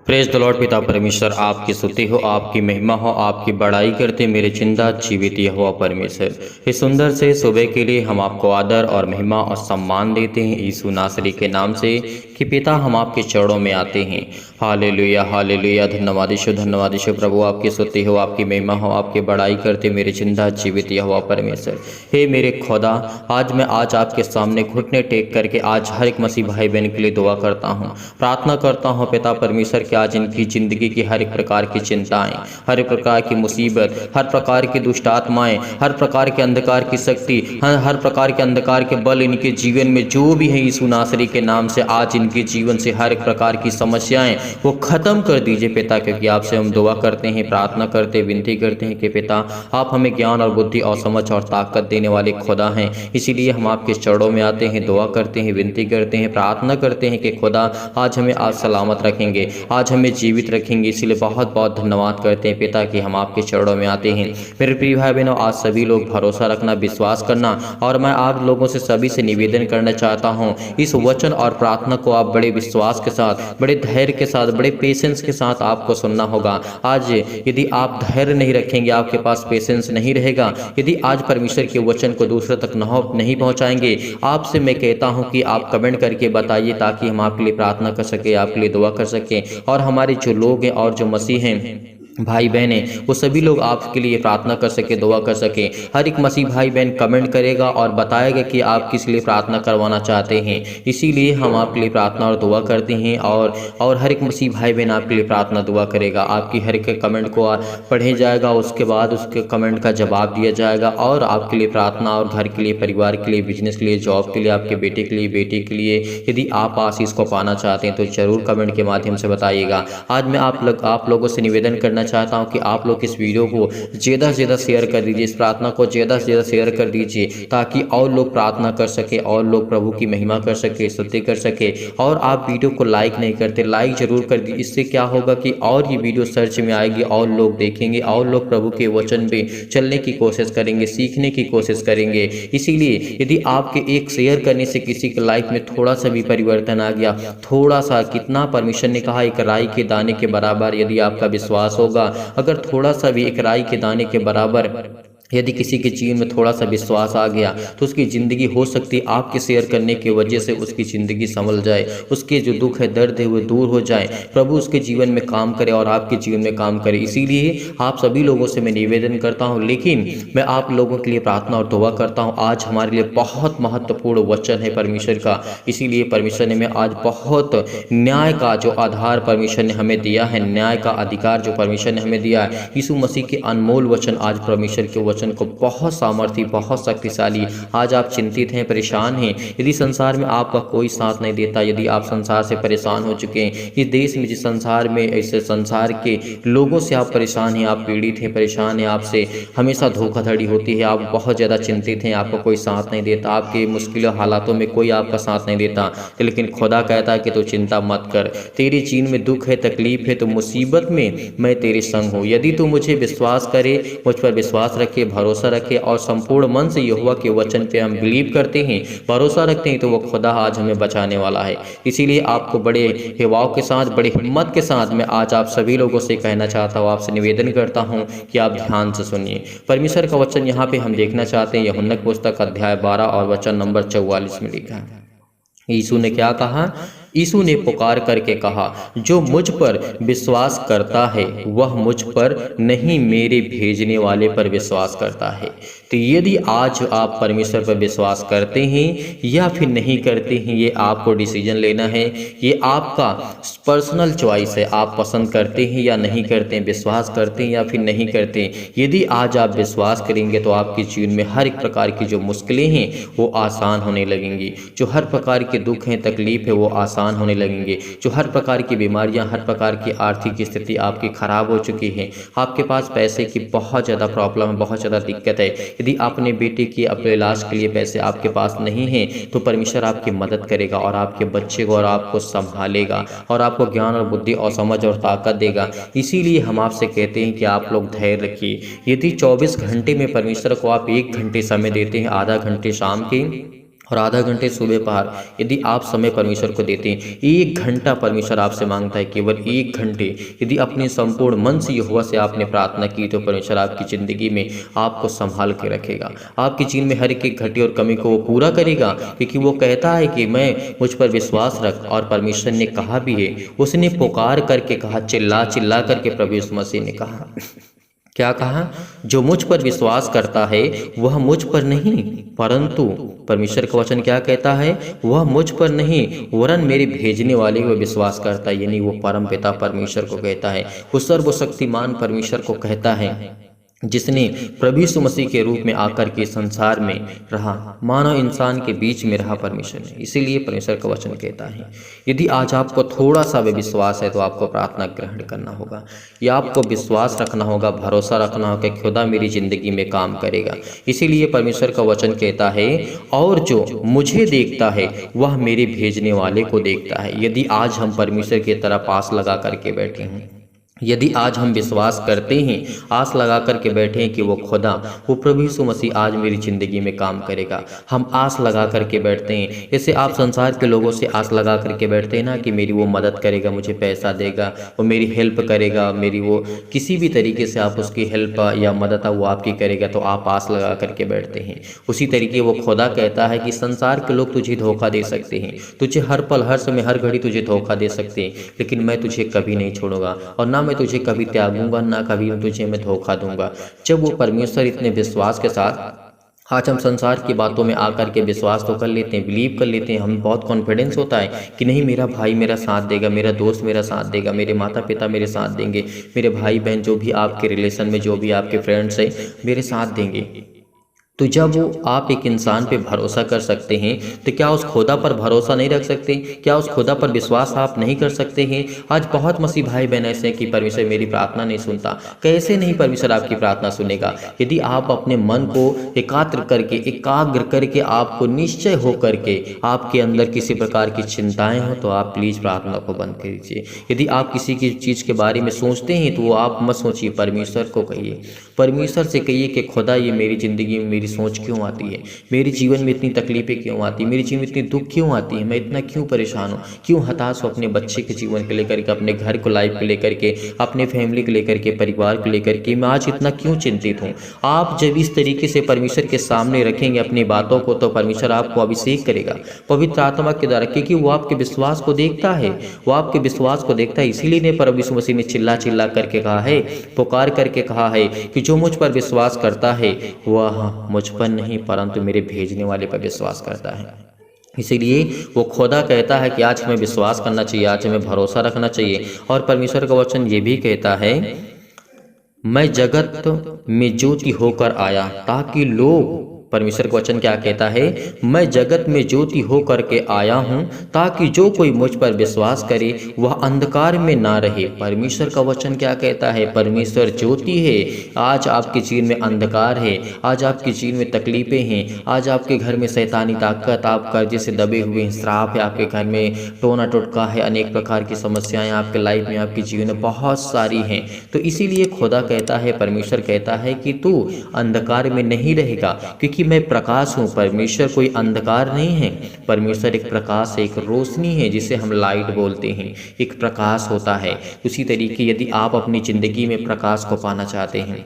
Praise the Lord. पिता परमेश्वर आपकी स्तुति हो, आपकी महिमा हो, आपकी बड़ाई करते मेरे जिंदा जीवित यहोवा परमेश्वर। इस सुंदर से सुबह के लिए हम आपको आदर और महिमा और सम्मान देते हैं यीशु नासरी के नाम से कि पिता हम आपके चरणों में आते हैं। Hallelujah hallelujah. धन्यवाद यीशु प्रभु, आपकी स्तुति हो, आपकी महिमा हो, आपकी बड़ाई करते मेरे जिंदा जीवित यहोवा परमेश्वर। हे मेरे खुदा, आज आपके सामने घुटने टेक करके आज हर एक मसीह भाई बहन के लिए दुआ करता हूँ, प्रार्थना करता हूँ पिता परमेश्वर कि आज इनकी जिंदगी की हर एक प्रकार की चिंताएं, हर एक प्रकार की मुसीबत, हर प्रकार की दुष्ट आत्माएं, हर प्रकार के अंधकार की शक्ति, हर प्रकार के अंधकार के बल इनके जीवन में जो भी है यीशु नासरी के नाम से आज इनके जीवन से हर एक प्रकार की समस्याएं वो खत्म कर दीजिए पिता। क्योंकि आपसे हम दुआ करते हैं, प्रार्थना करते, विनती करते हैं कि पिता आप हमें ज्ञान और बुद्धि और समझ और ताकत देने वाले खुदा हैं। इसीलिए हम आपके चरणों में आते हैं, दुआ करते हैं, विनती करते हैं, प्रार्थना करते हैं कि खुदा आज हमें आज सलामत रखेंगे, आज हमें जीवित रखेंगे। इसलिए बहुत बहुत धन्यवाद करते हैं पिता कि हम आपके चरणों में आते हैं। मेरे प्रिय भाई बहनों, आज सभी लोग भरोसा रखना, विश्वास करना, और मैं आप लोगों से सभी से निवेदन करना चाहता हूं, इस वचन और प्रार्थना को आप बड़े विश्वास के साथ, बड़े धैर्य के साथ, बड़े पेशेंस के साथ आपको सुनना होगा। आज यदि आप धैर्य नहीं रखेंगे, आपके पास पेशेंस नहीं रहेगा, यदि आज परमेश्वर के वचन को दूसरों तक नहीं पहुंचाएंगे, आपसे मैं कहता हूं कि आप कमेंट करके बताइए ताकि हम आपके लिए प्रार्थना कर सके, आपके लिए दुआ कर सकें, और हमारे जो लोग हैं और जो मसीह हैं भाई बहन हैं वो सभी लोग आपके लिए प्रार्थना कर सके, दुआ कर सके। हर एक मसीह भाई बहन कमेंट करेगा और बताएगा कि आप किस लिए प्रार्थना करवाना चाहते हैं। इसीलिए हम आपके लिए प्रार्थना और दुआ करते हैं, और हर एक मसीह भाई बहन आपके लिए प्रार्थना दुआ करेगा। आपकी हर एक कमेंट को पढ़े जाएगा, उसके बाद उसके कमेंट का जवाब दिया जाएगा, और आपके लिए प्रार्थना, और घर के लिए, परिवार के लिए, बिजनेस के लिए, जॉब के लिए, आपके बेटे के लिए, बेटी के लिए, यदि आप आशीष को पाना चाहते हैं तो जरूर कमेंट के माध्यम से बताइएगा। आज मैं आप लोगों से निवेदन करना चाहता हूं कि आप लोग इस वीडियो को ज़्यादा से ज़्यादा शेयर कर दीजिए, इस प्रार्थना को ज़्यादा से ज़्यादा शेयर कर दीजिए ताकि और लोग प्रार्थना कर सके, और लोग प्रभु की महिमा कर सके, स्तुति कर सके। और आप वीडियो को लाइक नहीं करते, लाइक जरूर कर दीजिए। इससे क्या होगा कि और ये वीडियो सर्च में आएगी, और लोग देखेंगे, और लोग प्रभु के वचन पे चलने की कोशिश करेंगे, सीखने की कोशिश करेंगे। इसीलिए यदि आपके एक शेयर करने से किसी की लाइफ में थोड़ा सा भी परिवर्तन आ गया, थोड़ा सा, कितना परमेश्वर ने कहा एक राई के दाने के बराबर यदि आपका विश्वास होगा, अगर थोड़ा सा भी एक राई के दाने के बराबर यदि किसी के जीवन में थोड़ा सा विश्वास आ गया तो उसकी ज़िंदगी हो सकती है आपके शेयर करने की वजह से उसकी ज़िंदगी संभल जाए, उसके जो दुख है, दर्द है वो दूर हो जाए, प्रभु उसके जीवन में काम करे और आपके जीवन में काम करे। इसीलिए आप सभी लोगों से मैं निवेदन करता हूं, लेकिन मैं आप लोगों के लिए प्रार्थना और दुआ करता हूं। आज हमारे लिए बहुत महत्वपूर्ण वचन है परमेश्वर का, इसीलिए परमेश्वर ने मैं आज बहुत न्याय का जो आधार परमेश्वर ने हमें दिया है, न्याय का अधिकार जो परमेश्वर ने हमें दिया है, यीशु मसीह के अनमोल वचन, आज परमेश्वर के वचन को बहुत सामर्थी, बहुत शक्तिशाली। आज आप चिंतित हैं, परेशान हैं, यदि संसार में आपका कोई साथ नहीं देता, यदि आप संसार से परेशान हो चुके हैं, इस देश में, जिस संसार में, ऐसे संसार के लोगों से आप परेशान हैं, आप पीड़ित हैं, परेशान हैं, आपसे हमेशा धोखाधड़ी होती है, आप बहुत ज़्यादा चिंतित हैं, आपको कोई साथ नहीं देता, आपके मुश्किल हालातों में कोई आपका साथ नहीं देता, लेकिन खुदा कहता है कि तू चिंता मत कर, तेरी जीवन में दुख है, तकलीफ है, तो मुसीबत में मैं तेरे संग हूँ। यदि तू मुझे विश्वास करे, मुझ पर विश्वास रखे, भरोसा रखे, और संपूर्ण मन से यहोवा के वचन पे हम बिलीव करते हैं, भरोसा रखते हैं, तो वो खुदा आज हमें बचाने वाला है। इसीलिए आपको बड़े हिवाव के साथ, बड़े हिम्मत के साथ मैं आज आप सभी लोगों से कहना चाहता हूँ, आपसे निवेदन करता हूँ कि आप ध्यान से सुनिए। परमेश्वर का वचन यहाँ पे हम देखना चाहते हैं, यूहन्ना की पुस्तक अध्याय 12 और वचन नंबर 44 में लिखा है। यीशु ने क्या कहा? यीशु ने पुकार करके कहा, जो मुझ पर विश्वास करता है वह मुझ पर नहीं, मेरे भेजने वाले पर विश्वास करता है। तो यदि आज आप परमेश्वर पर विश्वास करते हैं या फिर नहीं करते हैं, ये आपको डिसीजन लेना है, ये आपका पर्सनल चॉइस है। आप पसंद करते हैं या नहीं करते हैं, विश्वास करते हैं या फिर नहीं करते हैं। यदि आज आप विश्वास करेंगे तो आपके जीवन में हर एक प्रकार की जो मुश्किलें हैं वो आसान होने लगेंगी, जो हर प्रकार के दुख हैं, तकलीफ है, वो आसान होने लगेंगे, जो हर प्रकार की बीमारियां, हर प्रकार की आर्थिक स्थिति आपकी खराब हो चुकी है, आपके पास पैसे की बहुत ज़्यादा प्रॉब्लम है, बहुत ज़्यादा दिक्कत है, यदि अपने बेटे की अपने इलाज के लिए पैसे आपके पास नहीं हैं, तो परमेश्वर आपकी मदद करेगा और आपके बच्चे को और आपको संभालेगा, और आपको ज्ञान और बुद्धि और समझ और ताकत देगा। इसीलिए हम आपसे कहते हैं कि आप लोग धैर्य रखिए। यदि 24 घंटे में परमेश्वर को आप 1 घंटे समय देते हैं, आधा घंटे शाम के और आधा घंटे सुबह पहर यदि आप समय परमेश्वर को देते हैं, 1 घंटा परमेश्वर आपसे मांगता है, केवल 1 घंटे यदि अपने संपूर्ण मन से यहोवा से आपने प्रार्थना की तो परमेश्वर आपकी ज़िंदगी में आपको संभाल के रखेगा। आपके जीवन में हर एक घटी और कमी को वो पूरा करेगा, क्योंकि वो कहता है कि मैं मुझ पर विश्वास रख। और परमेश्वर ने कहा भी है, उसने पुकार करके कहा, चिल्ला चिल्ला करके प्रभु यीशु मसीह ने कहा, क्या कहा? जो मुझ पर विश्वास करता है वह मुझ पर नहीं परंतु, परमेश्वर का वचन क्या कहता है? वह मुझ पर नहीं वरन मेरे भेजने वाले को विश्वास करता है। यानी वो परम पिता परमेश्वर को कहता है, वो सर्वशक्तिमान परमेश्वर को कहता है, जिसने प्रभु यीशु मसीह के रूप में आकर के संसार में रहा, मानव इंसान के बीच में रहा परमेश्वर ने। इसीलिए परमेश्वर का वचन कहता है, यदि आज आपको थोड़ा सा भी विश्वास है तो आपको प्रार्थना ग्रहण करना होगा, या आपको विश्वास रखना होगा, भरोसा रखना होगा कि खुदा मेरी ज़िंदगी में काम करेगा। इसीलिए परमेश्वर का वचन कहता है, और जो मुझे देखता है वह मेरे भेजने वाले को देखता है। यदि आज हम परमेश्वर की तरफ आस लगा करके बैठे हैं, यदि आज हम विश्वास करते हैं, आस लगा करके बैठे हैं कि वो खुदा, वो प्रभु यीशु मसीह आज मेरी ज़िंदगी में काम करेगा, हम आस लगा करके बैठते हैं। जैसे आप संसार के लोगों से आस लगा करके बैठते हैं ना कि मेरी वो मदद करेगा, मुझे पैसा देगा, वो मेरी हेल्प करेगा, मेरी वो किसी भी तरीके से आप उसकी हेल्प या मदद वो आपकी करेगा, तो आप आस लगा करके बैठते हैं। उसी तरीके वो खुदा कहता है कि संसार के लोग तुझे धोखा दे सकते हैं, तुझे हर पल हर समय हर घड़ी तुझे धोखा दे सकते हैं, लेकिन मैं तुझे कभी नहीं छोड़ूंगा और ना मैं तुझे कभी त्यागूंगा, ना कभी तुझे मैं धोखा दूंगा। जब वो परमेश्वर इतने विश्वास के साथ, आज हम संसार की बातों में आकर के विश्वास तो कर लेते हैं, बिलीव कर लेते हैं, हम बहुत कॉन्फिडेंस होता है कि नहीं मेरा भाई मेरा साथ देगा, मेरा दोस्त मेरा साथ देगा, मेरे माता पिता मेरे साथ देंगे, मेरे भाई बहन जो भी आपके रिलेशन में जो भी आपके फ्रेंड्स हैं मेरे साथ देंगे। तो जब वो आप एक इंसान पे भरोसा कर सकते हैं तो क्या उस खुदा पर भरोसा नहीं रख सकते? क्या उस खुदा पर विश्वास आप नहीं कर सकते हैं? आज बहुत मसीह भाई बहन ऐसे हैं कि परमेश्वर मेरी प्रार्थना नहीं सुनता। कैसे नहीं परमेश्वर आपकी प्रार्थना सुनेगा? यदि आप अपने मन को एकाग्र करके आपको निश्चय हो करके आपके अंदर किसी प्रकार की चिंताएं हो तो आप प्लीज़ प्रार्थना को बंद कर दीजिए। यदि आप किसी की चीज़ के बारे में सोचते हैं तो वो आप मत सोचिए, परमेश्वर को कहिए, परमेश्वर से कहिए कि खुदा ये मेरी ज़िंदगी में मेरी सोच क्यों आती है, मेरे जीवन में इतनी तकलीफें क्यों आती है, मेरे जीवन में इतनी दुख क्यों आती है, मैं इतना क्यों परेशान हूँ, क्यों हताश हूँ अपने बच्चे के जीवन को लेकर के, अपने घर को लाइफ को लेकर के, अपने फैमिली को लेकर के, परिवार को लेकर के मैं आज इतना क्यों चिंतित हूँ। आप जब इस तरीके से परमेश्वर के सामने रखेंगे अपनी बातों को तो परमेश्वर आपको अभिषेक करेगा पवित्र आत्मा के द्वारा, क्योंकि वो आपके विश्वास को देखता है, वो आपके विश्वास को देखता है। इसीलिए ने प्रभु यीशु मसीह ने चिल्ला चिल्ला करके कहा है, पुकार करके कहा है कि जो मुझ पर विश्वास करता है वह मुझ पर नहीं परंतु मेरे भेजने वाले पर विश्वास करता है। इसीलिए वो खुदा कहता है कि आज हमें विश्वास करना चाहिए, आज हमें भरोसा रखना चाहिए। और परमेश्वर का वचन ये भी कहता है, मैं जगत में ज्योति होकर आया ताकि लोग, परमेश्वर का वचन क्या कहता है, मैं जगत में ज्योति होकर के आया हूँ ताकि जो कोई मुझ पर विश्वास करे वह अंधकार में ना रहे। परमेश्वर का वचन क्या कहता है, परमेश्वर ज्योति है। आज आपके जीवन में अंधकार है, आज आपके जीवन में तकलीफें हैं, आज आपके घर में शैतानी ताकत आप कर्जे से दबे हुए हैं, श्राप है आपके घर में, टोना टोटका है, अनेक प्रकार की समस्याएं आपके लाइफ में आपके जीवन में बहुत सारी हैं। तो इसीलिए खुदा कहता है, परमेश्वर कहता है कि तू अंधकार में नहीं रहेगा क्योंकि मैं प्रकाश हूँ। परमेश्वर कोई अंधकार नहीं है, परमेश्वर एक प्रकाश है, एक रोशनी है जिसे हम लाइट बोलते हैं, एक प्रकाश होता है। उसी तरीके यदि आप अपनी ज़िंदगी में प्रकाश को पाना चाहते हैं,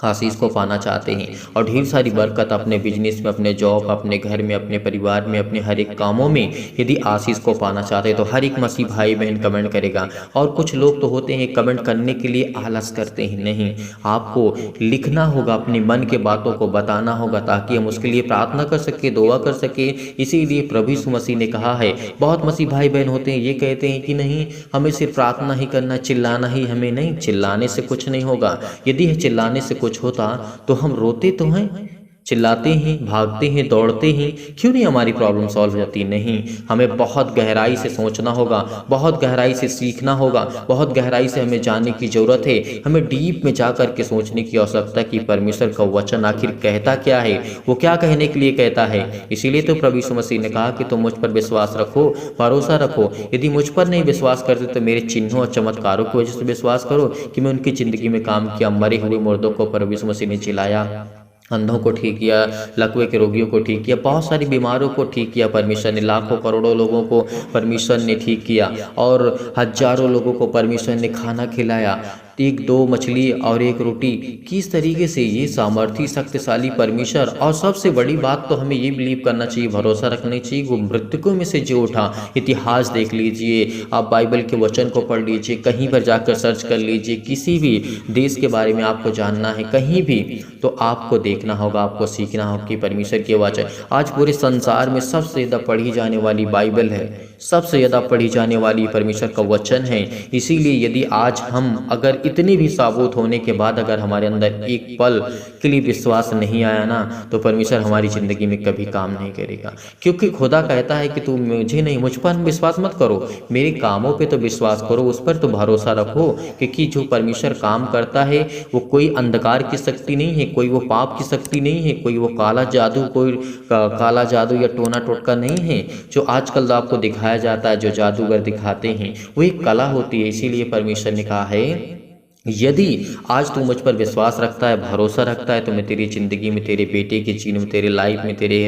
आशीष को पाना चाहते हैं और ढेर सारी बरकत अपने बिजनेस में, अपने जॉब, अपने घर में, अपने परिवार में, अपने हर एक कामों में यदि आशीष को पाना चाहते हैं तो हर एक मसीह भाई बहन कमेंट करेगा। और कुछ लोग तो होते हैं कमेंट करने के लिए आलस करते हैं, नहीं, आपको लिखना होगा, अपने मन के बातों को बताना होगा ताकि हम उसके लिए प्रार्थना कर सके, दुआ कर सके। इसीलिए प्रभु यीशु मसीह ने कहा है, बहुत मसीह भाई बहन होते हैं ये कहते हैं कि नहीं हमें सिर्फ प्रार्थना ही करना, चिल्लाना ही, हमें नहीं, चिल्लाने से कुछ नहीं होगा। यदि चिल्लाने से कुछ होता तो हम रोते तो हैं, चिल्लाते हैं, भागते हैं, दौड़ते हैं, क्यों नहीं हमारी प्रॉब्लम सॉल्व हो जाती? नहीं, हमें बहुत गहराई से सोचना होगा, बहुत गहराई से सीखना होगा, बहुत गहराई से हमें जानने की ज़रूरत है। हमें डीप में जा कर के सोचने की आवश्यकता है कि परमेश्वर का वचन आखिर कहता क्या है, वो क्या कहने के लिए कहता है। इसीलिए तो प्रभु यीशु मसीह ने कहा कि तुम मुझ पर विश्वास रखो, भरोसा रखो। यदि मुझ पर नहीं विश्वास करते तो मेरे चिन्हों और चमत्कारों की वजह से विश्वास करो कि मैं उनकी ज़िंदगी में काम किया। मरे हुए मुर्दों को प्रभु यीशु मसीह ने जिलाया, अंधों को ठीक किया, लकवे के रोगियों को ठीक किया, बहुत सारी बीमारों को ठीक किया परमेश्वर ने, लाखों करोड़ों लोगों को परमेश्वर ने ठीक किया और हजारों लोगों को परमेश्वर ने खाना खिलाया। एक दो मछली और एक रोटी, किस तरीके से ये सामर्थी शक्तिशाली परमेश्वर। और सबसे बड़ी बात तो हमें ये बिलीव करना चाहिए, भरोसा रखना चाहिए, वो मृतकों में से जो उठा। इतिहास देख लीजिए, आप बाइबल के वचन को पढ़ लीजिए, कहीं पर जाकर सर्च कर लीजिए, किसी भी देश के बारे में आपको जानना है कहीं भी, तो आपको देखना होगा, आपको सीखना होगा कि परमेश्वर की वचन। आज पूरे संसार में सबसे ज़्यादा पढ़ी जाने वाली बाइबल है, सबसे ज़्यादा पढ़ी जाने वाली परमेश्वर का वचन है। इसीलिए यदि आज हम अगर इतनी भी साबुत होने के बाद अगर हमारे अंदर एक पल के लिए विश्वास नहीं आया ना, तो परमेश्वर हमारी ज़िंदगी में कभी काम नहीं करेगा। क्योंकि खुदा कहता है कि तुम मुझे नहीं, मुझ पर विश्वास मत करो, मेरे कामों पे तो विश्वास करो, उस पर तो भरोसा रखो। क्योंकि जो परमेश्वर काम करता है वो कोई अंधकार की शक्ति नहीं है, कोई वो पाप की शक्ति नहीं है, कोई वो काला जादू, कोई काला जादू या टोना टोटका नहीं है जो आजकल आपको दिखाया जाता है, जो जादूगर दिखाते हैं, वो एक कला होती है। इसीलिए परमेश्वर ने कहा है, यदि आज तू मुझ पर विश्वास रखता है, भरोसा रखता है, तो मैं तेरी ज़िंदगी में, तेरे बेटे के जीवन में, तेरे लाइफ में, तेरे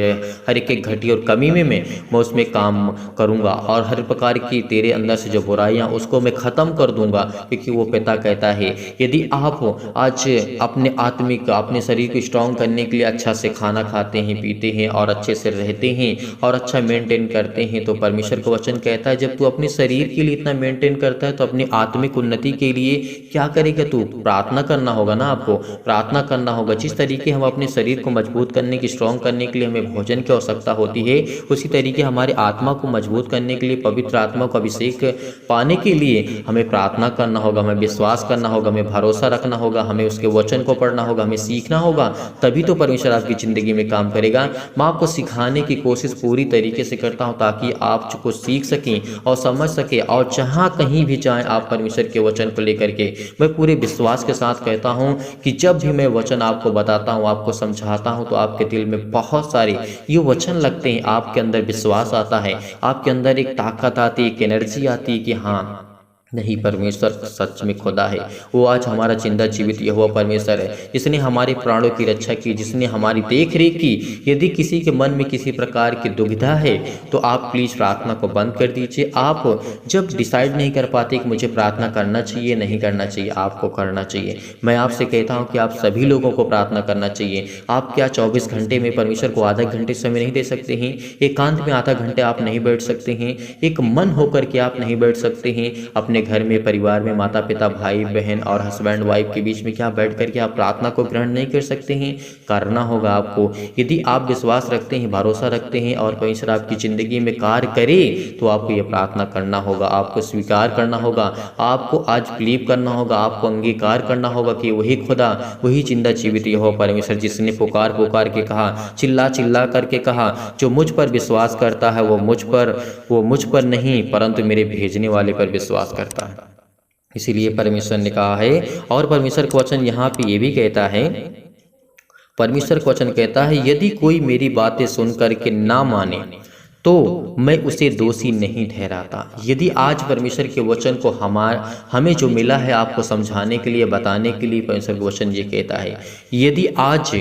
हर एक घटी और कमी में मैं उसमें काम करूंगा और हर प्रकार की तेरे अंदर से जो बुराइयां उसको मैं ख़त्म कर दूंगा। क्योंकि वो पिता कहता है, यदि आप आज अपने आत्मिक, अपने शरीर को स्ट्रॉन्ग करने के लिए अच्छा से खाना खाते हैं, पीते हैं और अच्छे से रहते हैं और अच्छा मेंटेन करते हैं, तो परमेश्वर का वचन कहता है जब तू अपने शरीर के लिए इतना मेंटेन करता है तो अपनी आत्मिक उन्नति के लिए क्या करेगा तू? प्रार्थना करना होगा ना, आपको प्रार्थना करना होगा। जिस तरीके हम अपने शरीर को मजबूत करने की, स्ट्रॉन्ग करने के लिए हमें भोजन की आवश्यकता होती है, उसी तरीके हमारे आत्मा को मजबूत करने के लिए, पवित्र आत्मा को अभिषेक पाने के लिए हमें प्रार्थना करना होगा, हमें विश्वास करना होगा, हमें भरोसा रखना होगा, हमें उसके वचन को पढ़ना होगा, हमें सीखना होगा, तभी तो परमेश्वर आपकी ज़िंदगी में काम करेगा। मैं आपको सिखाने की कोशिश पूरी तरीके से करता हूँ ताकि आप कुछ सीख सकें और समझ सकें, और जहाँ कहीं भी जाएँ आप परमेश्वर के वचन को लेकर के। मैं पूरे विश्वास के साथ कहता हूं कि जब भी मैं वचन आपको बताता हूं, आपको समझाता हूं, तो आपके दिल में बहुत सारे ये वचन लगते हैं, आपके अंदर विश्वास आता है, आपके अंदर एक ताकत आती है, एक एनर्जी आती है कि हाँ नहीं, परमेश्वर सच में खुदा है। वो आज हमारा जिंदा जीवित यहोवा परमेश्वर है, जिसने हमारे प्राणों की रक्षा की, जिसने हमारी देख रेख की। यदि किसी के मन में किसी प्रकार की दुविधा है तो आप प्लीज़ प्रार्थना को बंद कर दीजिए। आप जब डिसाइड नहीं कर पाते कि मुझे प्रार्थना करना चाहिए नहीं करना चाहिए, आपको करना चाहिए। मैं आपसे कहता हूँ कि आप सभी लोगों को प्रार्थना करना चाहिए। आप क्या 24 घंटे में परमेश्वर को आधा घंटे समय नहीं दे सकते हैं? एकांत में आधा घंटे आप नहीं बैठ सकते हैं? एक मन होकर के आप नहीं बैठ सकते हैं? अपने घर में, परिवार में, माता पिता, भाई बहन और हस्बैंड वाइफ के बीच में क्या बैठ करके आप प्रार्थना को ग्रहण नहीं कर सकते हैं? करना होगा आपको। यदि आप विश्वास रखते हैं, भरोसा रखते हैं और परमेश्वर आपकी ज़िंदगी में कार्य करे, तो आपको ये प्रार्थना करना होगा, आपको स्वीकार करना होगा, आपको आज बिलीव करना होगा, आपको अंगीकार करना होगा कि वही खुदा, वही जिंदा जीवित यहोवा परमेश्वर, जिसने पुकार पुकार के कहा, चिल्ला चिल्ला करके कहा, जो मुझ पर विश्वास करता है वो मुझ पर नहीं परंतु मेरे भेजने वाले पर विश्वास करता है। इसीलिए परमेश्वर ने कहा है, और परमेश्वर का वचन यहाँ पे ये भी कहता है, परमेश्वर का वचन कहता है, यदि कोई मेरी बातें सुन करके ना माने तो मैं उसे दोषी नहीं ठहराता। यदि आज परमेश्वर के वचन को हमें जो मिला है आपको समझाने के लिए, बताने के लिए, परमेश्वर का वचन ये कहता है, यदि आज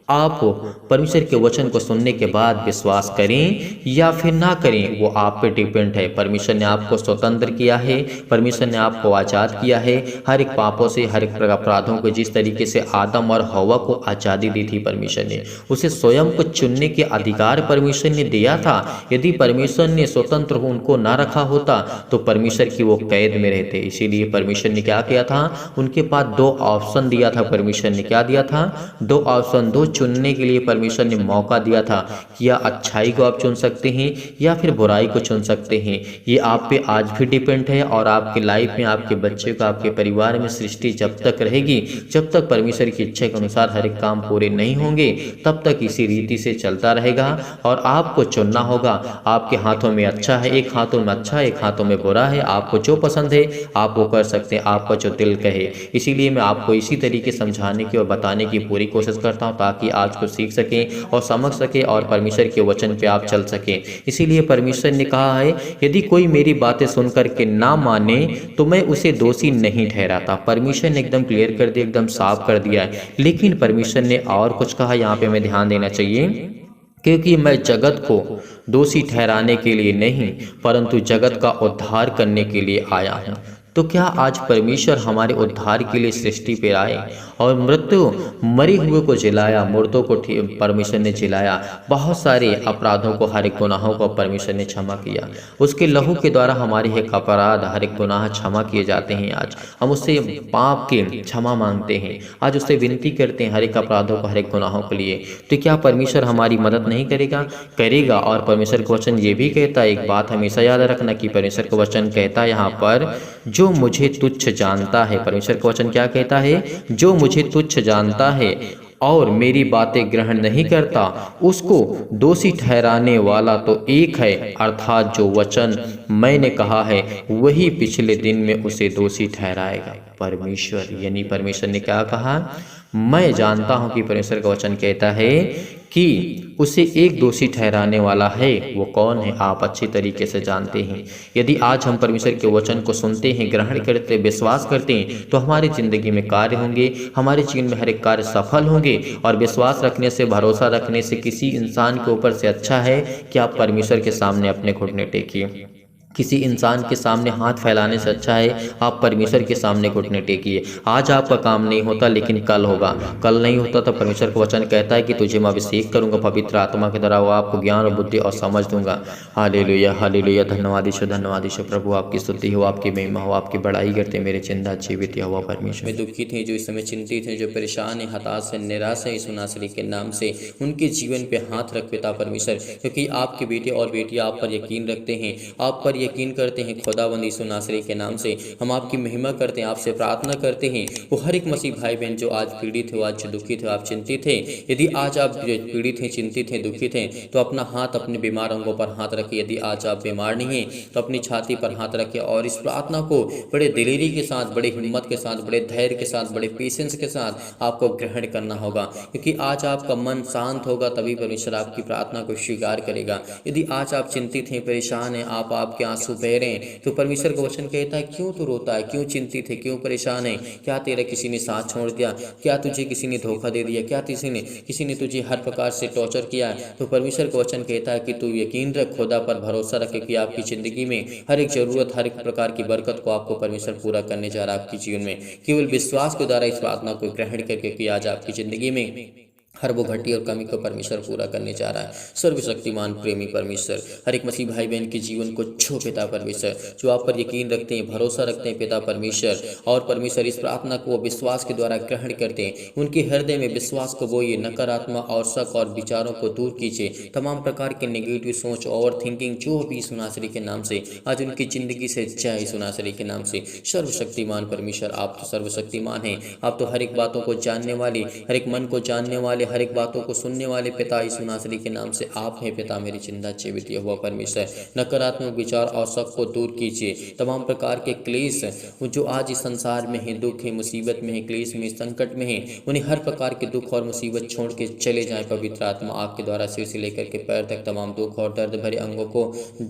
आप परमेश्वर के वचन को सुनने के बाद विश्वास करें या फिर ना करें, वो आप पे डिपेंड है। परमेश्वर ने आपको स्वतंत्र किया है, परमेश्वर ने आपको आज़ाद किया है हर एक पापों से, हर एक अपराधों को। जिस तरीके से आदम और हवा को आज़ादी दी थी परमेश्वर ने, उसे स्वयं को चुनने के अधिकार परमेश्वर ने दिया था। यदि परमेश्वर ने स्वतंत्र उनको ना रखा होता तो परमेश्वर की वो कैद में रहते। इसीलिए परमेश्वर ने क्या किया था, उनके पास दो ऑप्शन दिया था। परमेश्वर ने क्या दिया था? दो ऑप्शन, दो चुनने के लिए परमेश्वर ने मौका दिया था कि या अच्छाई को आप चुन सकते हैं या फिर बुराई को चुन सकते हैं। ये आप पे आज भी डिपेंड है, और आपके लाइफ में, आपके बच्चे को, आपके परिवार में सृष्टि जब तक रहेगी, जब तक परमेश्वर की इच्छा के अनुसार हर एक काम पूरे नहीं होंगे, तब तक इसी रीति से चलता रहेगा। और आपको चुनना होगा। आपके हाथों में अच्छा है, एक हाथों में अच्छा है, एक हाथों में बुरा है। आपको जो पसंद है आप वो कर सकते हैं, आपका जो दिल कहे। इसीलिए मैं आपको इसी तरीके समझाने की और बताने की पूरी कोशिश करता हूँ ताकि आज को सीख सकें और समझ सके और परमेश्वर के वचन पे आप चल सकें। इसीलिए परमेश्वर ने कहा है, यदि कोई मेरी बातें सुन करके ना माने तो मैं उसे दोषी नहीं ठहराता। परमेश्वर ने एकदम क्लियर कर दिया, एकदम साफ कर दिया है। लेकिन परमेश्वर ने और कुछ कहा, यहाँ पे हमें ध्यान देना चाहिए, क्योंकि मैं जगत को दोषी ठहराने के लिए नहीं परंतु जगत का उद्धार करने के लिए आया हूँ। तो क्या आज परमेश्वर हमारे उद्धार के लिए सृष्टि पे आए और मरे हुए को जिलाया, मुर्दों को परमेश्वर ने जिलाया, बहुत सारे अपराधों को, हर एक गुनाहों को परमेश्वर ने क्षमा किया। उसके लहू के द्वारा हमारे एक अपराध, हर एक गुनाह क्षमा किए जाते हैं। आज हम उससे पाप के क्षमा मांगते हैं, आज उससे विनती करते हैं हर एक अपराधों को, हर एक गुनाहों के लिए। तो क्या परमेश्वर हमारी मदद नहीं करेगा? करेगा। और परमेश्वर का वचन ये भी कहता है, एक बात हमेशा याद रखना कि परमेश्वर का वचन कहता है यहाँ पर, जो मुझे तुच्छ जानता है, परमेश्वर का वचन क्या कहता है, जो मुझे तुच्छ जानता है और मेरी बातें ग्रहण नहीं करता, उसको दोषी ठहराने वाला तो एक है, अर्थात जो वचन मैंने कहा है वही पिछले दिन में उसे दोषी ठहराएगा। परमेश्वर यानी परमेश्वर ने क्या कहा? मैं जानता हूं कि परमेश्वर का वचन कहता है कि उसे एक दोषी ठहराने वाला है। वो कौन है? आप अच्छी तरीके से जानते हैं। यदि आज हम परमेश्वर के वचन को सुनते हैं, ग्रहण करते, विश्वास करते हैं, तो हमारी जिंदगी में कार्य होंगे, हमारे जीवन में हर एक कार्य सफल होंगे। और विश्वास रखने से, भरोसा रखने से किसी इंसान के ऊपर से अच्छा है कि आप परमेश्वर के सामने अपने घुटने टेकिए। किसी इंसान के सामने हाथ फैलाने से अच्छा है आप परमेश्वर के सामने घुटने टेकिए। आज आपका काम नहीं होता लेकिन कल होगा। कल नहीं होता तो परमेश्वर का वचन कहता है कि तुझे मैं अभिषेक करूंगा पवित्र आत्मा के द्वारा, वो आपको ज्ञान और बुद्धि और समझ दूंगा। Hallelujah, hallelujah. धन्यवाद यीशु प्रभु, आपकी स्तुति हो, आपकी महिमा हो, आपकी बड़ाई करते मेरे चिंता जीवित हुआ परमेश्वर। में दुखित हैं, जो इस समय चिंतित हैं, जो परेशान है, हताश है, निराश है, यीशु नासरी के नाम से उनके जीवन पे हाथ रख पिता परमेश्वर, क्योंकि आपके बेटे और बेटियां आप पर यकीन रखते हैं, आप पर यकीन करते हैं। खुदावंद यीशु नासरी के नाम से हम आपकी महिमा करते हैं, आपसे प्रार्थना करते हैं। वो हर एक मसीह भाई बहन जो आज पीड़ित हो, आज दुखित हो, आप चिंतित हैं, यदि आज आप पीड़ित हैं, चिंतित हैं, दुखित हैं, तो अपना हाथ अपने बीमार अंगों पर हाथ रखिए। यदि आज आप बीमार नहीं हैं तो अपनी छाती पर हाथ रखिए और इस प्रार्थना को बड़े दिलेरी के साथ, बड़े हिम्मत के साथ, बड़े धैर्य के साथ, बड़े पेशेंस के साथ आपको ग्रहण करना होगा, क्योंकि आज आपका मन शांत होगा तभी परमेश्वर आपकी प्रार्थना को स्वीकार करेगा। यदि आज आप चिंतित हैं, परेशान हैं, आपके आंसू बह रहे हैं, तो परमेश्वर का वचन कहता है, क्यों तू रोता है, क्यों चिंतित है, क्यों परेशान है? क्या तेरा किसी ने साथ छोड़ दिया? क्या तुझे किसी ने धोखा दे दिया? क्या किसी ने तुझे हर प्रकार से टॉर्चर किया है? तो परमेश्वर का वचन कहता है कि तू यकीन रख, खुदा पर भरोसा रखे कि आपकी जिंदगी में हर एक जरूरत, हर एक प्रकार की बरकत को आपको परमेश्वर पूरा करने जा रहा है आपके जीवन में। केवल विश्वास के द्वारा इस प्रार्थना को ग्रहण करके कि आज आपकी जिंदगी में हर वो घटी और कमी को परमेश्वर पूरा करने जा रहा है। सर्वशक्तिमान प्रेमी परमेश्वर हर एक मसीह भाई बहन के जीवन को छो पिता परमेश्वर, जो आप पर यकीन रखते हैं, भरोसा रखते हैं पिता परमेश्वर, और परमेश्वर इस प्रार्थना को विश्वास के द्वारा ग्रहण करते हैं। उनके हृदय में विश्वास को बोइए, नकारात्मक और शक और विचारों को दूर कीजिए। तमाम प्रकार के नेगेटिव सोच, ओवर थिंकिंग जो भी यीशु नासरी के नाम से आज उनकी जिंदगी से जाए यीशु नासरी के नाम से। सर्वशक्तिमान परमेश्वर, आप तो सर्वशक्तिमान हैं, आप तो हर एक बातों को जानने वाले, हर एक मन को जानने वाले, हर एक बातों को सुनने वाले पिता यीशु नासरी के नाम से आप हैं पिता। मेरी चिंता जीवित हुआ परमेश्वर, नकारात्मक विचार और शक को दूर कीजिए। तमाम प्रकार के क्लेश जो आज इस संसार में है, दुख है, मुसीबत में है, क्लेश में, संकट में है, उन्हें हर प्रकार के दुख और मुसीबत छोड़ के चले जाएं। पवित्र आत्मा आग के द्वारा सिर से लेकर के पैर तक तमाम दुख और दर्द भरे अंगों को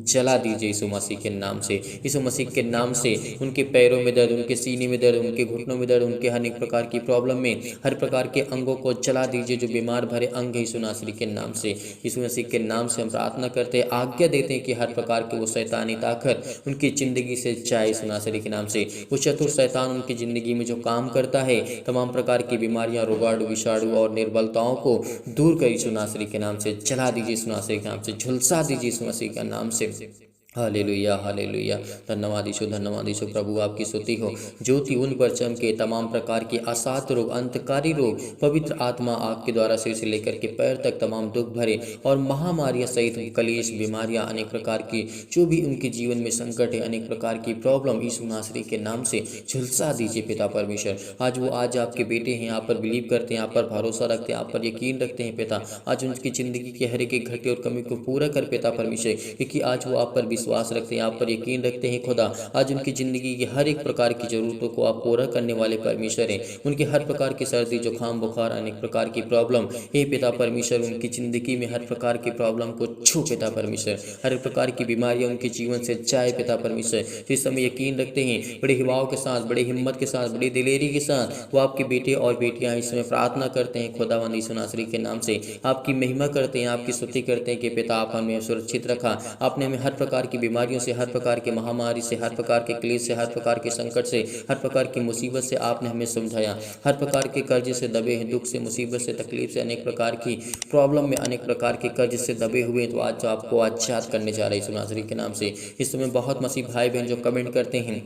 जला दीजिए यीशु मसीह के नाम से। यीशु मसीह के नाम से उनके पैरों में दर्द, उनके सीने में दर्द, उनके घुटनों में दर्द, उनके हर एक प्रकार की प्रॉब्लम में हर प्रकार के अंगों को जला दीजिए जो बीमार भरे अंग यीशु नासरी के नाम से। यीशु मसीह के नाम से हम प्रार्थना करते हैं, आज्ञा देते हैं कि हर प्रकार के वो शैतानी ताकत उनकी जिंदगी से जाए यीशु नासरी के नाम से। वो चतुर शैतान उनकी जिंदगी में जो काम करता है, तमाम प्रकार की बीमारियां, रोगाणु, विषाणु और निर्बलताओं को दूर कर यीशु नासरी के नाम से जला दीजिए, यीशु नासरी के नाम से झुलसा दीजिए यीशु मसीह के नाम से। Hallelujah, hallelujah. धन्यवाद यीशु प्रभु, आपकी स्तुति हो। ज्योति उन पर चमके, तमाम प्रकार के असाध्य रोग, अंतकारी रोग, पवित्र आत्मा आपके द्वारा सिर से लेकर के पैर तक तमाम दुख भरे और महामारियां सहित कलेश, बीमारियां, अनेक प्रकार की जो भी उनके जीवन में संकट है, अनेक प्रकार की प्रॉब्लम यीशु नासरी के नाम से झुलसा दीजिए पिता परमेश्वर। आज आपके बेटे हैं, आप पर बिलीव करते हैं, आप पर भरोसा रखते हैं, आप पर यकीन रखते हैं पिता। आज उनकी जिंदगी की हर एक घटी और कमी को पूरा कर पिता परमेश्वर, क्योंकि आज वो आप पर विश्वास रखते हैं, आप पर यकीन रखते हैं खुदा। आज उनकी ज़िंदगी की हर एक प्रकार की ज़रूरतों को आप पूरा करने वाले परमेश्वर हैं। उनकी हर प्रकार की सर्दी जुकाम बुखार अनेक प्रकार की प्रॉब्लम, हे पिता परमेश्वर, उनकी ज़िंदगी में हर प्रकार की प्रॉब्लम को छू पिता परमेश्वर, हर प्रकार की बीमारियां उनके जीवन से जाए पिता परमेश्वर। इस समय यकीन रखते हैं, बड़े हिवाओं के साथ, बड़े हिम्मत के साथ, बड़ी दिलेरी के साथ वो आपके बेटे और बेटियां इस समय प्रार्थना करते हैं खुदावंद यीशु नासरी के नाम से। आपकी महिमा करते हैं, आपकी स्तुति करते हैं कि पिता आप हमें सुरक्षित रखा, आपने हमें हर प्रकार की बीमारियों से, हर प्रकार की महामारी से, हर प्रकार के क्लेश से, हर प्रकार के संकट से, हर प्रकार की मुसीबत से आपने हमें समझाया, हर प्रकार के कर्ज से दबे हैं, दुख से, मुसीबत से, तकलीफ से, अनेक प्रकार की प्रॉब्लम में, अनेक प्रकार के कर्ज से दबे हुए, तो आज आपको आजाद करने जा रहे हैं यीशु नासरी के नाम से। इस समय बहुत मसीह भाई बहन जो कमेंट करते हैं,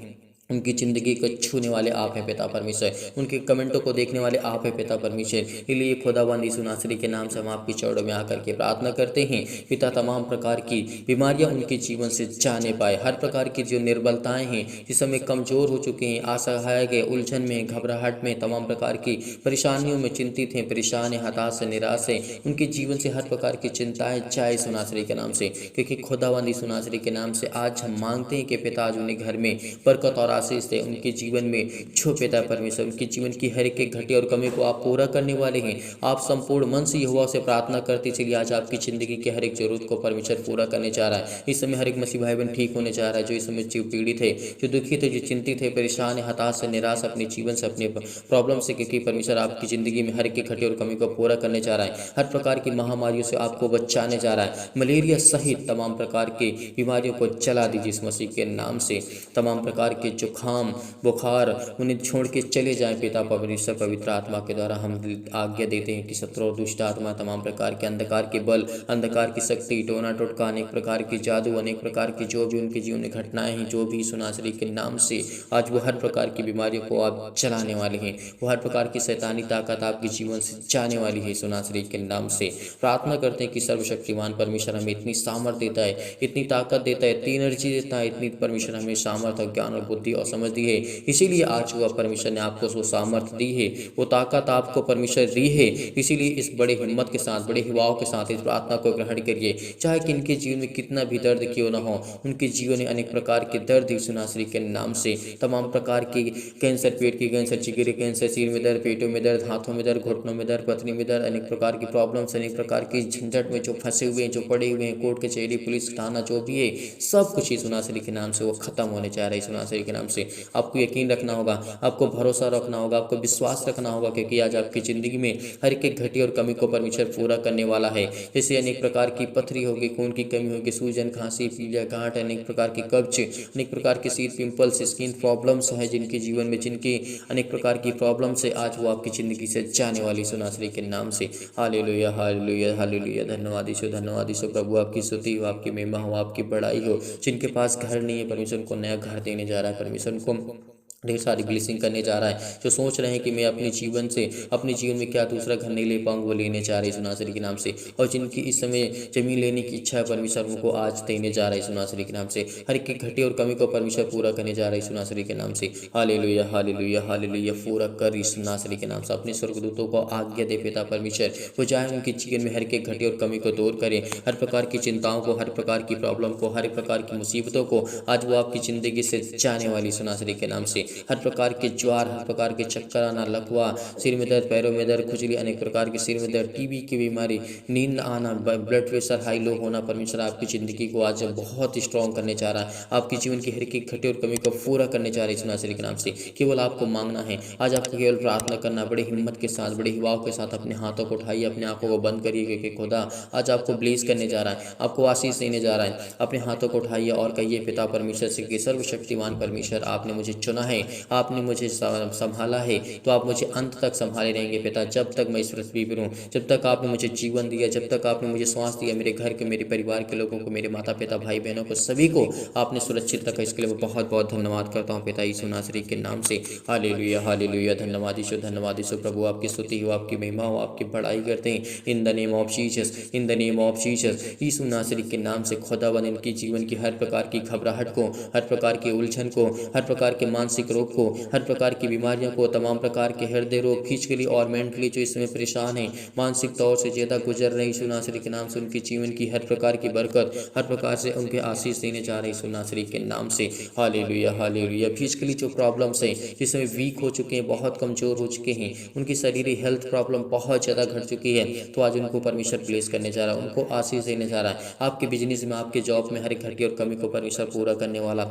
उनकी ज़िंदगी को छूने वाले आप हैं पिता परमेश्वर, उनके कमेंटों को देखने वाले आप हैं पिता परमेश्वर। इसलिए खुदावंद यीशु नासरी के नाम से हम आपकी चौड़ों में आकर के प्रार्थना करते हैं पिता, तमाम प्रकार की बीमारियां उनके जीवन से जाने पाए, हर प्रकार की जो निर्बलताएं हैं, जिस समय कमज़ोर हो चुके हैं, असहाय गए, उलझन में, घबराहट में, तमाम प्रकार की परेशानियों में चिंतित हैं, परेशान हैं, हताश से, निराश है, उनके जीवन से हर प्रकार की चिंताएं जाए यीशु नासरी के नाम से। क्योंकि खुदावंद यीशु नासरी के नाम से आज हम मांगते हैं कि पिता आज उन्हें घर में बरकत और आशीष दे, उनके जीवन में छो पिता परमेश्वर, उनके जीवन की हर एक घटी और कमी को आप पूरा करने वाले हैं। आप संपूर्ण मन से यहोवा से प्रार्थना करते चलिए, आज आपकी ज़िंदगी की हर एक जरूरत को परमेश्वर पूरा करने जा रहा है। इस समय हर एक मसीह भाई बहन ठीक होने जा रहा है, जो इस समय पीड़ित है, जो दुखित है, जो चिंतित है, परेशान है, हताश है, निराश अपने जीवन से, अपने प्रॉब्लम से, क्योंकि परमेश्वर आपकी ज़िंदगी में हर एक घटी और कमी को पूरा करने जा रहा है। हर प्रकार की महामारियों से आपको बचाने जा रहा है, मलेरिया सहित तमाम प्रकार की बीमारियों को चला दीजिए इस मसीह के नाम से। तमाम प्रकार के जुकाम बुखार उन्हें छोड़ के चले जाएं पिता परमेश्वर। पवित्र आत्मा के द्वारा हम आज्ञा देते हैं कि शत्रु और दुष्ट आत्मा, तमाम प्रकार के अंधकार के बल, अंधकार की शक्ति, टोना टोटका, अनेक प्रकार की जादू, अनेक प्रकार की जो भी उनके जीवन में घटनाएं हैं, जो भी यीशु नासरी के नाम से आज वो हर प्रकार की बीमारियों को आप चलाने वाले हैं, वो हर प्रकार की शैतानी ताकत आपके जीवन से जाने वाली है यीशु नासरी के नाम से। प्रार्थना करते हैं कि सर्वशक्तिमान परमेश्वर हमें इतनी सामर्थ देता है, इतनी ताकत देता है, इतनी एनर्जी देता है, इतनी परमेश्वर हमें सामर्थ, ज्ञान और बुद्धि और समझ दी है। इसीलिए आज हुआ परमेश्वर ने आपको वो सामर्थ्य दी है, वो ताकत आपको परमेश्वर दी है। इसीलिए इस बड़े हिम्मत के साथ, बड़े हिवाओं के साथ इस प्रार्थना को ग्रहण करिए। चाहे कि इनके जीवन में कितना भी दर्द क्यों ना हो, उनके जीवन में अनेक प्रकार के दर्द यीशु नासरी के नाम से, तमाम प्रकार की कैंसर, पेट की कैंसर, जिगर कैंसर, सिर में दर्द, पेटों में दर्द, हाथों में दर्द, घुटनों में दर्द, पथरी में दर्द, अनेक प्रकार की प्रॉब्लम्स, अनेक प्रकार की झंझट में जो फंसे हुए हैं, जो पड़े हुए हैं, कोर्ट कचहरी, पुलिस थाना, जो भी है, सब कुछ यीशु नासरी के नाम से वो खत्म होने जा रहा है यीशु नासरी के नाम से। आपको यकीन रखना होगा, आपको भरोसा रखना होगा, आपको विश्वास रखना होगा, क्योंकि आज आपकी ज़िंदगी में हर एक घटी और कमी को परमेश्वर पूरा करने वाला है। जैसे अनेक प्रकार की पथरी होगी, खून की कमी होगी, सूजन, खांसी, पीलिया, गांठ, अनेक प्रकार की कब्ज, अनेक प्रकार के सीट पिंपल्स, स्किन प्रॉब्लम्स हैं जिनके जीवन में, जिनकी अनेक प्रकार की प्रॉब्लम्स है, आज वो आपकी ज़िंदगी से जाने वाली यीशु नासरी के नाम से। Hallelujah, hallelujah, hallelujah. धन्यवाद यीशु, धन्यवाद यीशु। प्रभु आपकी स्तुति हो, आपकी महिमा हो, आपकी बड़ाई हो। जिनके पास घर नहीं है, परमेश्वर उनको नया घर देने जा रहा है, परमेश्वर उनको ढेर सारी ब्लेसिंग करने जा रहा है। जो सोच रहे हैं कि मैं अपने जीवन से, अपने जीवन में क्या दूसरा घर नहीं ले पाऊंगा, वो लेने जा रहे हैं यीशु नासरी के नाम से। और जिनकी इस समय जमीन लेने की इच्छा है, परमेश्वर उनको आज देने जा रहा है यीशु नासरी के नाम से। हर एक घटी और कमी को परमेश्वर पूरा करने जा रहा है यीशु नासरी के नाम से। Hallelujah, hallelujah, hallelujah. पूरा कर यीशु नासरी के नाम से। अपने स्वर्गदूतों को आज्ञा दे पिता परमेश्वर, वो जाए उनके जीवन में हर एक घटी और कमी को दूर करें, हर प्रकार की चिंताओं को, हर प्रकार की प्रॉब्लम को, हर प्रकार की मुसीबतों को आज वो आपकी ज़िंदगी से जाने वाली यीशु नासरी के नाम से। हर प्रकार के ज्वार, हर प्रकार के चक्कर आना, लकवा, सिर में दर्द, पैरों में दर्द, खुजली, अनेक प्रकार के सिर में दर्द, टीबी की बीमारी, नींद आना, ब्लड प्रेशर हाई लो होना, परमेश्वर आपकी ज़िंदगी को आज बहुत स्ट्रॉन्ग करने जा रहा है। आपकी जीवन की हर एक घटी और कमी को पूरा करने जा रही है यीशु नासरी के नाम से। केवल आपको मांगना है, आज आपको केवल प्रार्थना करना, बड़े हिम्मत के साथ, बड़े हिवाओं के साथ अपने हाथों को उठाइए, अपने आंखों को बंद करिए, क्योंकि खुदा आज आपको ब्लेस करने जा रहा है, आपको आशीष देने जा रहा है। अपने हाथों को उठाइए और कहिए पिता परमेश्वर से कि सर्वशक्तिमान परमेश्वर, आपने मुझे चुना है, आपने मुझे संभाला है, तो आप मुझे अंत तक संभाले रहेंगे पिता। जब तक मैं इस पृथ्वी पर हूँ, जब तक आपने मुझे जीवन दिया, जब तक आपने मुझे श्वास दिया, मेरे घर के, मेरे परिवार के लोगों को, मेरे माता पिता, भाई बहनों को, सभी को आपने सुरक्षित रखा। इसके लिए मैं बहुत बहुत धन्यवाद करता हूँ पिता यीशु नासरी के नाम से। Hallelujah, hallelujah. धन्यवाद यीशु, धन्यवाद यीशु। प्रभु आपकी स्तुति हो, आपकी महिमा हो, आपकी बड़ाई करते हैं in the name of Jesus, in the name of Jesus. यीशु नासरी के नाम से खुदावन इनकी जीवन की हर प्रकार की घबराहट को, हर प्रकार की उलझन को, हर प्रकार के मानसिक मानसिक रोग को, हर प्रकार की बीमारियों को, तमाम प्रकार के हृदय रोग, फिजिकली और मेंटली जो इसमें परेशान है, मानसिक तौर से ज़्यादा गुजर रहे यीशु नासरी के नाम से उनके जीवन की हर प्रकार की बरकत, हर प्रकार से उनके आशीष देने जा रहे यीशु नासरी के नाम से। Hallelujah hallelujah. फिजिकली जो प्रॉब्लम्स हैं, जिसमें वीक हो चुके हैं, बहुत कमज़ोर हो चुके हैं, उनकी शरीरी हेल्थ प्रॉब्लम बहुत ज़्यादा घट चुकी है, तो आज उनको परमेश्वर ब्लेस करने जा रहा है, उनको आशीष देने जा रहा है। आपके बिजनेस में, आपके जॉब में हर एक घटी और कमी को परमेश्वर पूरा करने वाला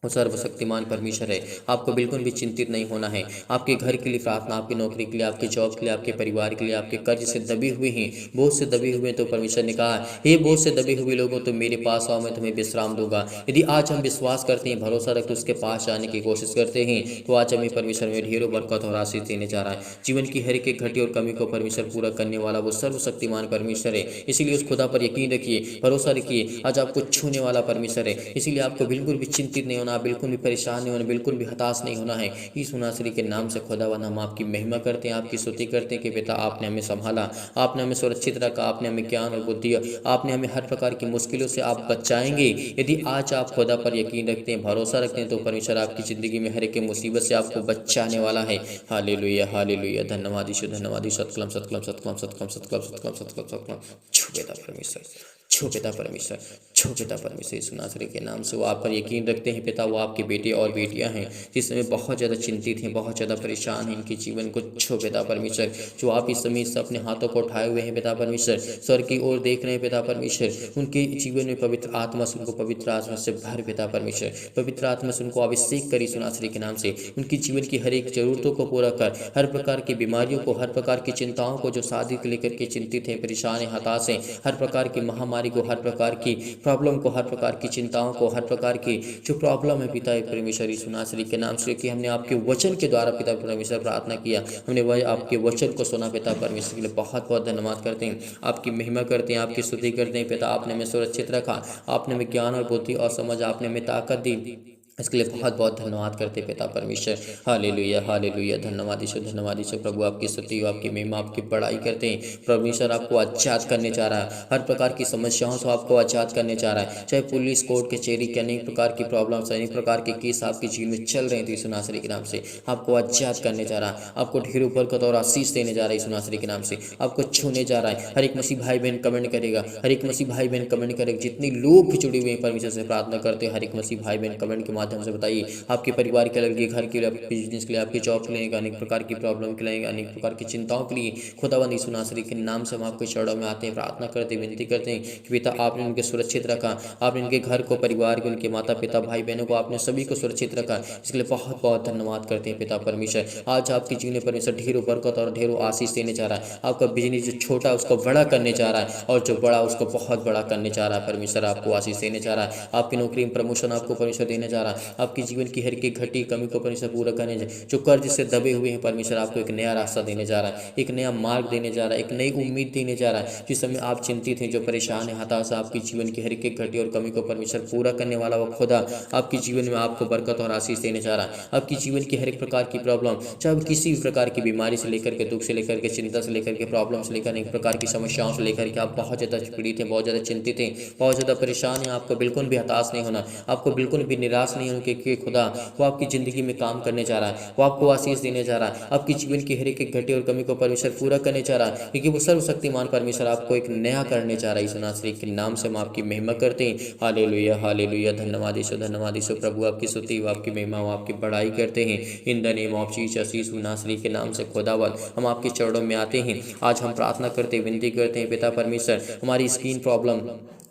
वो सर्वशक्तिमान परमेश्वर है। आपको बिल्कुल भी चिंतित नहीं होना है। आपके घर के लिए प्रार्थना, आपकी नौकरी के लिए, आपके जॉब के लिए, आपके परिवार के लिए, आपके कर्ज से दबे हुए हैं, बोझ से दबे हुए हैं, तो परमेश्वर ने कहा, हे बोझ से दबे हुए लोगों, तो मेरे पास आओ, मैं तुम्हें विश्राम दूंगा। यदि आज हम विश्वास करते हैं, भरोसा रखते उसके पास जाने की कोशिश करते हैं, तो आज हमें परमेश्वर में ढेरों बरकत और आशीष देने जा रहा है। जीवन की हर एक घटी और कमी को परमेश्वर पूरा करने वाला वो सर्वशक्तिमान परमेश्वर है। इसीलिए उस खुदा पर यकीन रखिए, भरोसा रखिए। आज आपको छूने वाला परमेश्वर है, इसीलिए आपको बिल्कुल भी चिंतित नहीं होना, बिल्कुल भी परेशान नहीं होना, बिल्कुल भी हताश नहीं होना है। यीशु नासरी के नाम से खुदावंद हम आपकी महिमा करते हैं, आपकी स्तुति करते हैं कि पिता आपने हमें संभाला, आपने हमें सुरक्षित रखा, आपने हमें ज्ञान और बुद्धि, आपने हमें हर प्रकार की मुश्किलों से आप बचाएंगे। यदि आज आप खुदा पर यकीन रखते हैं, भरोसा रखते हैं, तो परमेश्वर आपकी ज़िंदगी में हर एक मुसीबत से आपको बचाने वाला है। Hallelujah hallelujah. धन्यवाद यीशु, धन्यवाद यीशु। सतकलम सतकलम सतकलम सतकलम सतकलम सतकलम सतकलम सतकलम। छू पिता परमेश्वर, छू पिता परमेश्वर, छू पिता परमेश्वर। यीशु नासरी के नाम से वो आप पर यकीन रखते हैं पिता, वो आपके बेटे और बेटियां हैं जिसमें बहुत ज़्यादा चिंतित हैं, बहुत ज़्यादा परेशान हैं, इनके जीवन को छू पिता परमेश्वर। जो आप इस समय से अपने हाथों को उठाए हुए हैं पिता परमेश्वर, स्वर की ओर देख रहे हैं पिता परमेश्वर, उनके जीवन में पवित्र आत्मा से उनको पवित्र आत्मा से भर पिता परमेश्वर, पवित्र आत्मा से उनको अभिषेक करी यीशु नासरी के नाम से। उनकी जीवन की हर एक जरूरतों को पूरा कर, हर प्रकार की बीमारियों को, हर प्रकार की चिंताओं को, जो शादी को लेकर के चिंतित हैं, परेशान हैं, हताश हैं, हर प्रकार की महामारी को, हर प्रकार की प्रॉब्लम को, हर प्रकार की चिंताओं को, हर प्रकार की जो प्रॉब्लम है पिता परमेश्वर यीशु नासरी के नाम से, कि हमने आपके वचन के द्वारा पिता परमेश्वर प्रार्थना किया, हमने वह आपके वचन को सुना पिता परमेश्वर के लिए बहुत बहुत धन्यवाद करते हैं, आपकी महिमा करते हैं, आपकी स्तुति करते हैं पिता। आपने हमें सुरक्षित रखा, आपने हमें ज्ञान और बुद्धि और समझ, आपने हमें ताकत दी, इसके लिए बहुत बहुत धन्यवाद करते पिता परमेश्वर। Hallelujah hallelujah. धन्यवाद यीशु, धन्यवाद यीशु। प्रभु आपकी स्तुति, आपकी महिमा, आपकी बड़ाई करते हैं। परमेश्वर आपको आजाद करने जा रहा है, हर प्रकार की समस्याओं से आपको आजाद करने जा रहा है। चाहे पुलिस, कोर्ट, कचहरी के अनेक प्रकार की प्रॉब्लम्स, अनेक प्रकार के केस आपके जीवन में चल रहे हैं, तो यीशु नासरी के नाम से आपको आजाद करने जा रहा है, आपको ढेरों बरकत और आशीष देने जा रहा है यीशु नासरी के नाम से, आपको छूने जा रहा है। हर एक मसीह भाई बहन कमेंट करेगा, हर एक मसीह भाई बहन कमेंट करेगा, जितने लोग भी जुड़े हुए हैं परमेश्वर से प्रार्थना करते हैं, हर एक मसीह भाई बहन कमेंट के माध्यम से बताइए आपके परिवार के लिए, घर के लिए, आपके बिजनेस के लिए, आपके जॉब के लिए, अनेक प्रकार की प्रॉब्लम के लिए, अनेक प्रकार की चिंताओं के लिए खुदावंद यीशु नासरी के नाम से हम आपके चरणों में आते हैं, प्रार्थना करते हैं, विनती करते हैं कि पिता आपने उनके सुरक्षित रखा, आपने उनके घर को, परिवार को, उनके माता पिता, भाई बहनों को, आपने सभी को सुरक्षित रखा, इसके लिए बहुत बहुत धन्यवाद करते हैं पिता परमेश्वर। आज आपके जीवन में परमेश्वर ढेरों बरकत और ढेरों आशीष देने जा रहा है। आपका बिजनेस जो छोटा उसको बड़ा करने जा रहा है, और जो बड़ा उसको बहुत बड़ा करने जा रहा है। परमेश्वर आपको आशीष देने जा रहा है, आपकी नौकरी में प्रमोशन आपको परमेश्वर देने जा रहा है, आपकी जीवन की हर एक घटी कमी को परमेश्वर पूरा करने जा, जो कर्ज से दबे हुए हैं परमेश्वर आपको एक नया रास्ता देने जा रहा है, एक नया मार्ग देने जा रहा है, एक नई उम्मीद देने जा रहा है। जिस समय आप चिंतित हैं, जो परेशान है, हताश, आपकी जीवन की हर एक घटी और कमी को परमेश्वर पूरा करने वाला वो खुदा आपके जीवन में आपको बरकत और आशीष देने जा रहा है। आपकी जीवन की हर एक प्रकार की प्रॉब्लम, चाहे किसी भी प्रकार की बीमारी से लेकर के, दुख से लेकर के, चिंता से लेकर के, प्रॉब्लम से लेकर, एक प्रकार की समस्याओं से लेकर के, आप बहुत ज़्यादा पीड़ित हैं, बहुत ज़्यादा चिंतित हैं, बहुत ज़्यादा परेशान हैं, आपको बिल्कुल भी हताश नहीं होना, आपको बिल्कुल भी निराश नहीं होना, क्योंकि खुदा वो आपकी ज़िंदगी में काम करने जा रहा है, वो आपको आशीष देने जा रहा है, आपकी जीवन की हर एक घटी और कमी को परमेश्वर पूरा करने जा रहा है, क्योंकि वो सर्वशक्तिमान परमेश्वर आपको एक नया करने जा रहा है। यीशु नासरी के नाम से हम आपकी महिमा करते हैं। Hallelujah hallelujah. धन्यवाद यीशु, धन्यवाद यीशु। प्रभु आपकी स्तुति, आपकी महिमा, आपकी बड़ाई करते हैं। In the name of Jesus, यीशु नासरी के नाम से खुदावंद हम आपके चरणों में आते हैं। आज हम प्रार्थना करते, विनती करते हैं पिता परमेश्वर, हमारी स्किन प्रॉब्लम,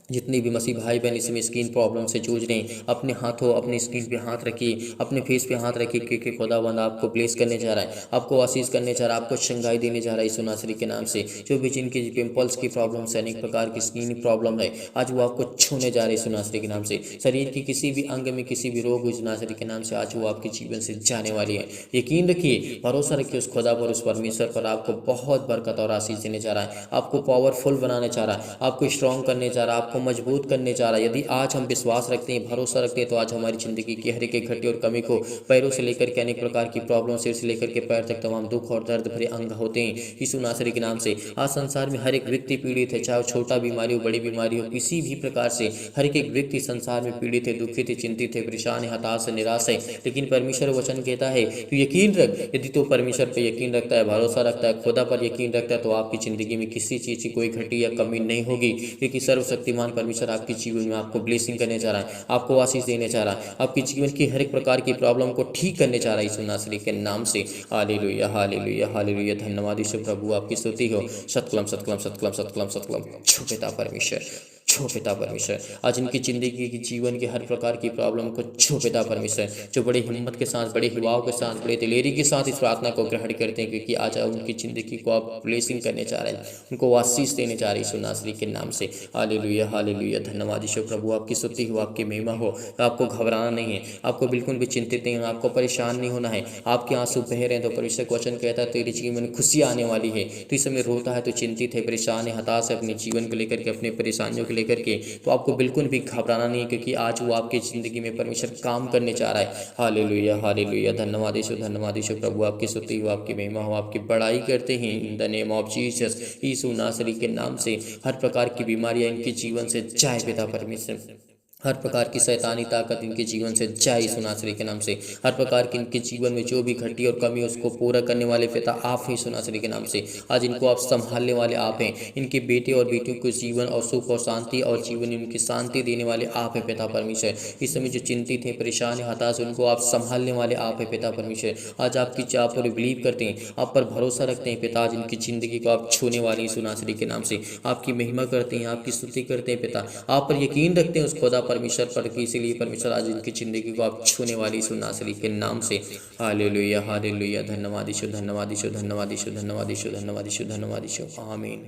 जितने भी मसीह भाई बहन इसमें स्किन प्रॉब्लम से जूझ रहे हैं, अपने हाथों, अपनी स्किन पे हाथ रखिए, अपने फेस पे हाथ रखिए, क्योंकि खुदावंद आपको ब्लेस करने जा रहा है, आपको आशीष करने जा रहा है, आपको शंगाई देने जा रहा है यीशु नासरी के नाम से। जो भी जिनकी पिंपल्स की प्रॉब्लम है, अनेक प्रकार की स्किन प्रॉब्लम है, आज वो आपको छूने जा रहे हैं यीशु नासरी के नाम से। शरीर की किसी भी अंग में किसी भी रोग यीशु नासरी के नाम से आज वो आपके जीवन से जाने वाली है। यकीन रखिए, भरोसा रखिए उस खुदा पर, उस परमेश्वर पर, आपको बहुत बरकत और आशीष देने जा रहा है, आपको पावरफुल बनाने जा रहा है, आपको स्ट्रॉन्ग करने जा रहा है, आपको आपको मजबूत करने जा रहा है। यदि आज हम विश्वास रखते हैं, भरोसा रखते हैं, तो आज हमारी ज़िंदगी की हर एक घटी और कमी को, पैरों से लेकर के अनेक प्रकार की प्रॉब्लम, सिर से लेकर के पैर तक तमाम दुख और दर्द भरे अंग होते हैं यीशु नासरी के नाम से। आज संसार में हर एक व्यक्ति पीड़ित है, चाहे वो छोटा बीमारी हो, बड़ी बीमारी हो, किसी भी प्रकार से हर एक व्यक्ति संसार में पीड़ित है, दुखित है, चिंतित है, परेशान है, हताश है, निराश है। लेकिन परमेश्वर वचन कहता है तू यकीन रख, यदि तू परमेश्वर पर यकीन रखता है, भरोसा रखता है, खुदा पर यकीन रखता है, तो आपकी ज़िंदगी में किसी चीज़ की कोई घटी या कमी नहीं होगी, क्योंकि सर्वशक्तिमान परमेश्वर आपके जीवन में आपको ब्लेसिंग करने जा रहा है, आपको आशीष देने जा रहा है, आपके जीवन की हर एक प्रकार की प्रॉब्लम को ठीक करने जा रहा है यीशु नासरी के नाम से। Hallelujah, hallelujah, hallelujah. धन्यवाद यीशु प्रभु, आपकी स्तुति हो। सतकलम सतकलम सतकलम सतकलम सतकलम। छो पिता परमेश्वर, छो पिता परमेश्वर, आज इनकी ज़िंदगी की जीवन की हर प्रकार की प्रॉब्लम को छो पिता परमेश्वर, जो बड़ी हिम्मत के साथ, बड़े हिवाओं के साथ, बड़े दिलेरी के साथ इस प्रार्थना को ग्रहण करते हैं, क्योंकि आज उनकी ज़िंदगी को आप ब्लेसिंग करने जा रहे हैं, उनको आशीष देने जा रहे हैं यीशु नासरी के नाम से। Hallelujah, hallelujah. धन्यवाद यीशु प्रभु, आपकी स्तुति हो, आपकी महिमा हो। आपको घबराना नहीं है, आपको बिल्कुल भी चिंतित नहीं होना, आपको परेशान नहीं होना है। आपके आंसू बह रहे हैं तो परमेश्वर का वचन कहता है तेरे जीवन में खुशी आने वाली है। तो इस समय रोता है, तो चिंतित है, परेशान है, हताश है अपने जीवन को लेकर के, अपने परेशानियों को लेकर के, तो आपको बिल्कुल भी घबराना नहीं है, क्योंकि आज वो आपकी ज़िंदगी में परमेश्वर काम करने जा रहा है। Hallelujah, hallelujah. धन्यवाद यीशु, धन्यवाद यीशु प्रभु, आपकी स्तुति हो, आपकी महिमा हो, आपकी बड़ाई करते हैं in the name of Jesus. यीशु नासरी के नाम से हर प्रकार की बीमारियां इनके जीवन से जाए पिता परमेश्वर, हर प्रकार की शैतानी ताकत इनके जीवन से जाए यीशु नासरी के नाम से। हर प्रकार की इनके जीवन में जो भी घटी और कमी उसको पूरा करने वाले पिता आप हैं यीशु नासरी के नाम से। आज इनको आप संभालने वाले आप हैं, इनके बेटे और बेटियों को जीवन और सुख और शांति और जीवन में उनकी शांति देने वाले आप हैं पिता परमेश्वर। इस समय जो चिंतित हैं, परेशान है, हताश, उनको आप संभालने वाले आप हैं पिता परमेश्वर। आज आपकी चाह पर बिलीव करते हैं, आप पर भरोसा रखते हैं पिता, आज इनकी ज़िंदगी को आप छूने वाले यीशु नासरी के नाम से। आपकी महिमा करते हैं, आपकी स्तुति करते हैं पिता, आप पर यकीन रखते हैं उस खुदा परमेश्वर पर, कि इसीलिए परमेश्वर आज इनकी ज़िंदगी को आप छूने वाली यीशु नासरी के नाम से। Hallelujah, hallelujah. धन्यवाद यीशु, धन्यवाद यीशु, धन्यवाद यीशु, धन्यवाद यीशु, धन्यवाद यीशु, धन्यवाद यीशु। आमीन।